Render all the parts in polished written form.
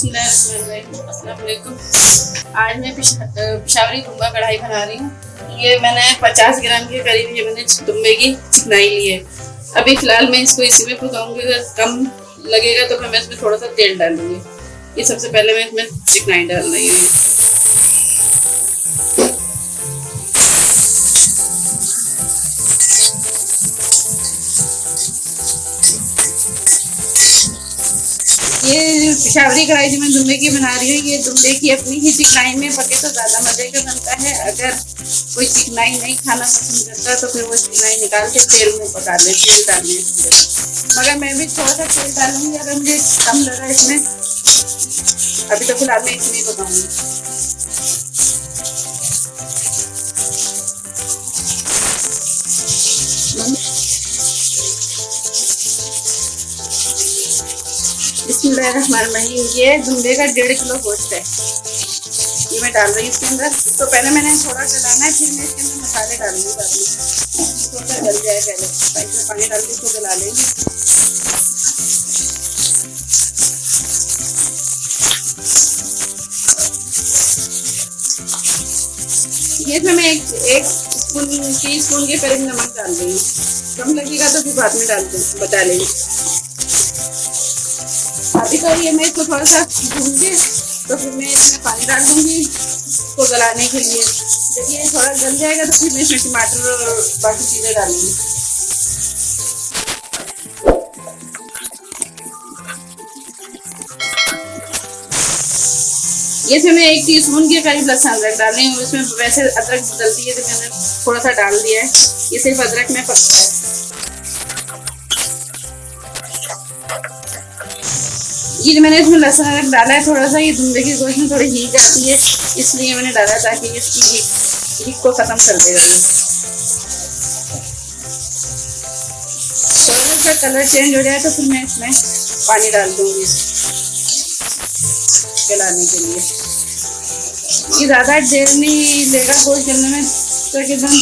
अस्सलाम वालेकुम। आज मैं पिशावरी दुम्बा कढ़ाई बना रही हूँ। ये मैंने 50 ग्राम के करीब ये मैंने दुम्बे की चिकनाई ली है। अभी फिलहाल मैं इसको इसी में पकाऊंगी। अगर कम लगेगा तो फिर मैं इसमें थोड़ा सा तेल डालूंगी। ये सबसे पहले मैं इसमें चिकनाई डाल रही हूँ। ये पिशावरी कढ़ाई जो मैं दुम्बे की बना रही हूँ, ये दुम्बे की अपनी ही चिकनाई में पके तो ज़्यादा मजे का बनता है। अगर कोई चिकनाई नहीं खाना पसंद करता तो फिर वो चिकनाई निकाल के तेल में पका ले, तेल डालने इसलिए। मगर मैं भी थोड़ा सा तेल डालूंगी अगर मुझे कम लगा इसमें। अभी तो फिलहाल मैं इतनी पकाऊंगी। बिस्मिल्लाहिर्रहमानिर्रहीम। ये दुम्बे का 1.5 किलो गोश्त है, ये मैं डाल रही हूँ इसके अंदर। तो पहले मैंने थोड़ा गलाना है, फिर मैं इसके अंदर मसाले डालूंगी। बाद में थोड़ा सा गल जाए, पहले इसमें पानी डाल के इसको गला लेंगे। ये इसमें मैं एक टीस्पून के करीब नमक डाल रही हूँ। कम लगेगा तो फिर बाद में बता लेंगे। अभी तो ये मैं इसको थोड़ा सा भून के तो फिर मैं इसमें पानी डाल दूँगी इसको गलाने के लिए। जब ये थोड़ा गल जाएगा तो फिर मैं इसमें टमाटर और बाकी चीज़ें डालूँगी। ये इसमें मैं 1 टीस्पून के करीब लहसुन अदरक डाल रही हूँ। इसमें वैसे अदरक डलती है तो मैंने थोड़ा सा डाल दिया है। ये सिर्फ अदरक में पकता है। ये जो मैंने इसमें लहसुन अदरक डाला है थोड़ा सा, ये दुम्बे की गोश्त में थोड़ी हींग आती है इसलिए मैंने डाला, ताकि इसकी हींग को ख़त्म कर देगा। थोड़ा सा इसका कलर चेंज हो जाए तो फिर मैं इसमें पानी डाल दूँगी गलाने के लिए। ये ज़्यादा देर नहीं लेगा गोश्त गलने में, तकरीबन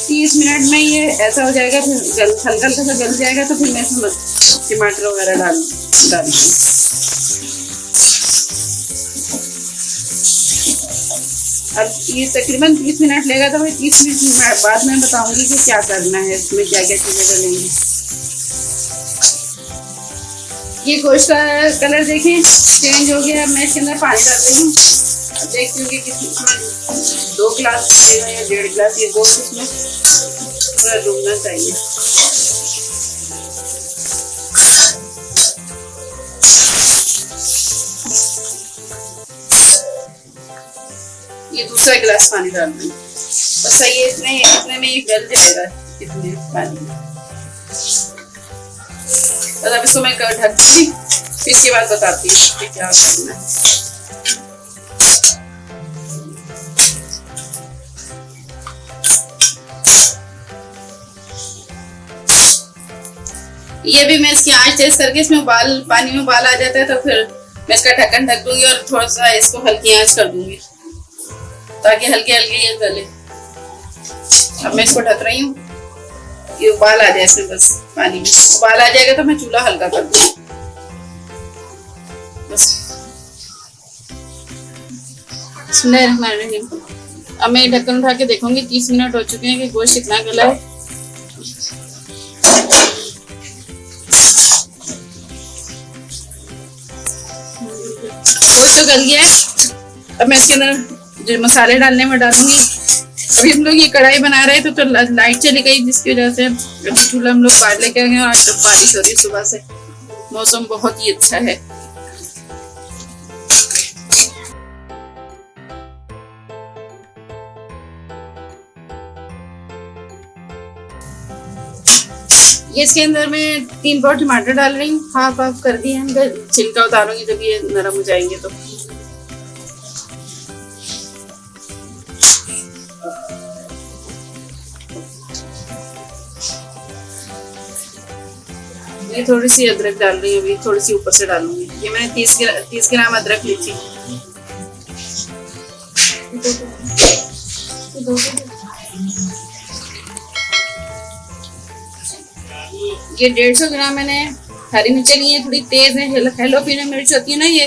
30 मिनट में ये ऐसा हो जाएगा। फिर हल्का हल्का सा गल जाएगा तो फिर मैं इसमें टमाटर वगैरह डाल दूँगी। अब ये तकरीबन 30 मिनट लेगा तो मैं 30 मिनट बाद में बताऊंगी कि क्या करना है, इसमें क्या क्या चीज़ें डलेंगी। ये गोश्त का कलर देखिए चेंज हो गया। मैं इसके अंदर पानी डाल रही हूँ। अब देखती हूँ कि कितना 2 गिलास या 1.5 गिलास ये गोश्त इसमें पूरा डूबना चाहिए। ये दूसरा गिलास पानी डाल दें। बस ये इतने में ये गल जाएगा, इतने पानी में। और अब इसको मैं ढक दूँगी, फिर इसके बाद बताती हूँ कि क्या करना है। ये भी मैं इसकी आंच तेज करके इसमें पानी में उबाल आ जाता है तो फिर मैं इसका ढक्कन ढक दूँगी और थोड़ा सा इसको हल्की आंच कर दूँगी ताकि हल्के हल्के ये गले। अब मैं इसको ढक रही हूँ, ये उबाल आ जाए इसमें, बस पानी में उबाल आ जाएगा तो मैं चूल्हा हल्का कर दूँगी बस। अब मैं ढक्कन उठा के देखूंगी। 30 मिनट हो चुके हैं कि गोश्त कितना गला है। गोश्त तो गल गया है। अब मैं इसके अंदर जो मसाले डालने में डालूंगी। अभी हम लोग ये कढ़ाई बना रहे थे तो लाइट चली गई, जिसकी वजह से अभी चूल्हा हम लोग बाहर लेके आ गए। आज तो बारिश हो रही सुबह से, मौसम बहुत ही अच्छा है। ये इसके अंदर मैं 3 पाव टमाटर डाल रही हूँ। हाफ कर दिए हैं, छिलका उतारूंगी जब ये नरम हो जाएंगे तो। ये थोड़ी सी अदरक डाल रही हूँ, अभी थोड़ी सी ऊपर से डालूंगी। ये मैंने 30 ग्राम अदरक ली थी। ये 150 ग्राम मैंने हरी मिर्चें ली है, थोड़ी तेज है, हेलोफिनो मिर्च होती है ना, ये